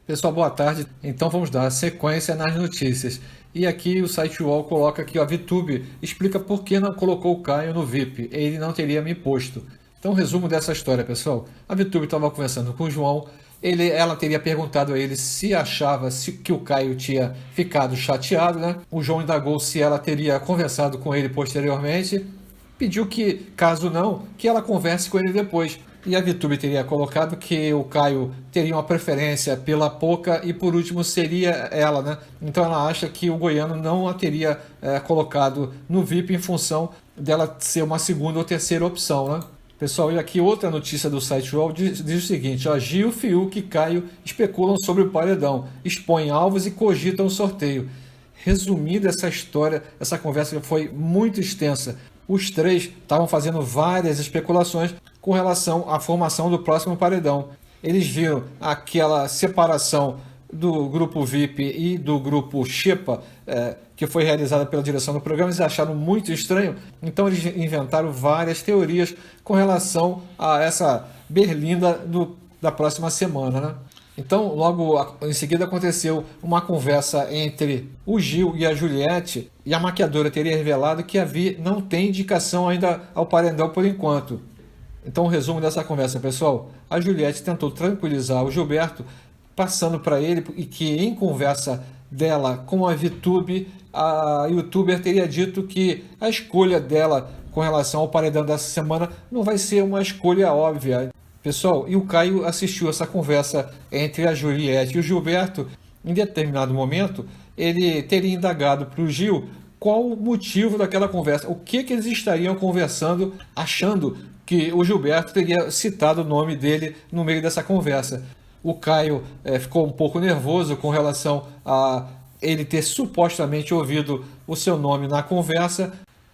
Pessoal, boa tarde. Então vamos dar sequência nas notícias. E aqui o site UOL coloca que a VTube explica por que não colocou o Caio no VIP. Ele não teria me posto. Então, resumo dessa história, pessoal. A VTube estava conversando com o João. Ela teria perguntado a ele se achava que o Caio tinha ficado chateado, né? O João indagou se ela teria conversado com ele posteriormente. Pediu que, caso não, que ela converse com ele depois. E a VTube teria colocado que o Caio teria uma preferência pela Poca e por último seria ela, né? Então ela acha que o Goiano não a teria colocado no VIP em função dela ser uma segunda ou terceira opção, né? Pessoal, e aqui outra notícia do site UOL diz o seguinte, ó, Gil, Fiuk e Caio especulam sobre o paredão, expõem alvos e cogitam o sorteio. Resumindo essa história, essa conversa foi muito extensa. Os três estavam fazendo várias especulações com relação à formação do próximo paredão. Eles viram aquela separação do grupo VIP e do grupo Xepa, que foi realizada pela direção do programa, eles acharam muito estranho, então eles inventaram várias teorias com relação a essa berlinda da próxima semana, né? Então, logo em seguida aconteceu uma conversa entre o Gil e a Juliette, e a maquiadora teria revelado que a Vi não tem indicação ainda ao paredão por enquanto. Então, o resumo dessa conversa, pessoal, a Juliette tentou tranquilizar o Gilberto, passando para ele e que em conversa dela com a VTube, a youtuber teria dito que a escolha dela com relação ao paredão dessa semana não vai ser uma escolha óbvia. Pessoal, e o Caio assistiu essa conversa entre a Juliette e o Gilberto. Em determinado momento, ele teria indagado para o Gil qual o motivo daquela conversa, o que eles estariam conversando, achando que o Gilberto teria citado o nome dele no meio dessa conversa. O Caio ficou um pouco nervoso com relação a ele ter supostamente ouvido o seu nome na conversa.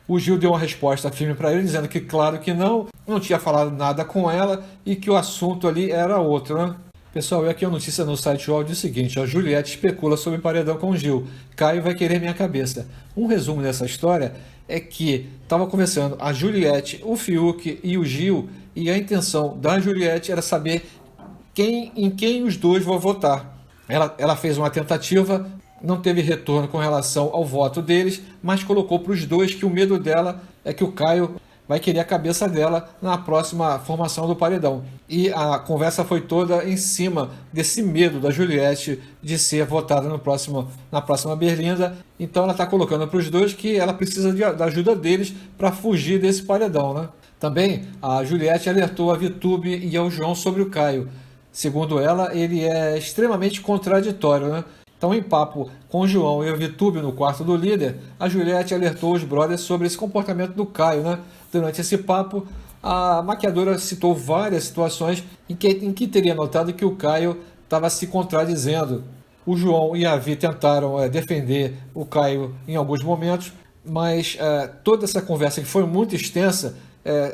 O Gil deu uma resposta firme para ele, dizendo que claro que não tinha falado nada com ela e que o assunto ali era outro, né? Pessoal, e aqui a notícia no site UOL diz o seguinte, a Juliette especula sobre paredão com o Gil. Caio vai querer minha cabeça. Um resumo dessa história é que estava conversando a Juliette, o Fiuk e o Gil, e a intenção da Juliette era saber em quem os dois vão votar. Ela fez uma tentativa, não teve retorno com relação ao voto deles, mas colocou para os dois que o medo dela é que o Caio vai querer a cabeça dela na próxima formação do paredão. E a conversa foi toda em cima desse medo da Juliette de ser votada na próxima berlinda. Então ela está colocando para os dois que ela precisa da ajuda deles para fugir desse paredão, né? Também a Juliette alertou a VTube e ao João sobre o Caio. Segundo ela, ele é extremamente contraditório, né? Então, em papo com o João e a VTube no quarto do líder, a Juliette alertou os brothers sobre esse comportamento do Caio, né? Durante esse papo, a maquiadora citou várias situações em que teria notado que o Caio estava se contradizendo. O João e a Vi tentaram defender o Caio em alguns momentos, mas toda essa conversa, que foi muito extensa,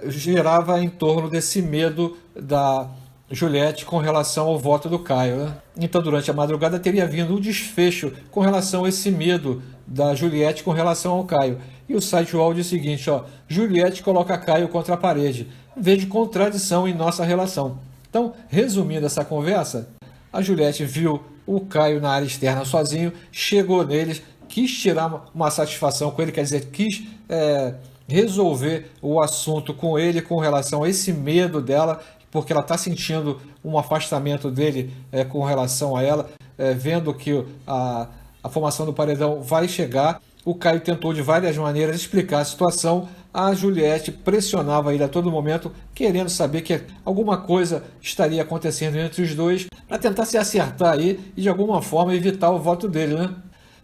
girava em torno desse medo da Juliette com relação ao voto do Caio, né? Então, durante a madrugada, teria vindo um desfecho com relação a esse medo da Juliette com relação ao Caio. E o site UOL diz o seguinte, ó, Juliette coloca Caio contra a parede. Vejo contradição em nossa relação. Então, resumindo essa conversa, a Juliette viu o Caio na área externa sozinho, chegou neles, quis tirar uma satisfação com ele, quer dizer, quis resolver o assunto com ele com relação a esse medo dela, porque ela está sentindo um afastamento dele com relação a ela, vendo que a formação do paredão vai chegar. O Caio tentou de várias maneiras explicar a situação, a Juliette pressionava ele a todo momento, querendo saber que alguma coisa estaria acontecendo entre os dois, para tentar se acertar aí e de alguma forma evitar o voto dele, né?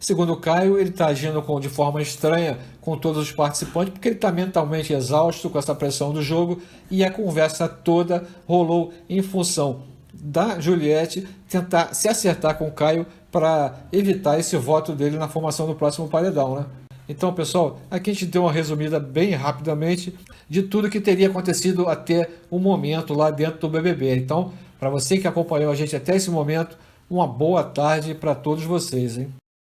Segundo o Caio, ele está agindo de forma estranha com todos os participantes, porque ele está mentalmente exausto com essa pressão do jogo, e a conversa toda rolou em função da Juliette tentar se acertar com o Caio para evitar esse voto dele na formação do próximo paredão, né? Então, pessoal, aqui a gente deu uma resumida bem rapidamente de tudo que teria acontecido até o momento lá dentro do BBB. Então, para você que acompanhou a gente até esse momento, uma boa tarde para todos vocês, hein?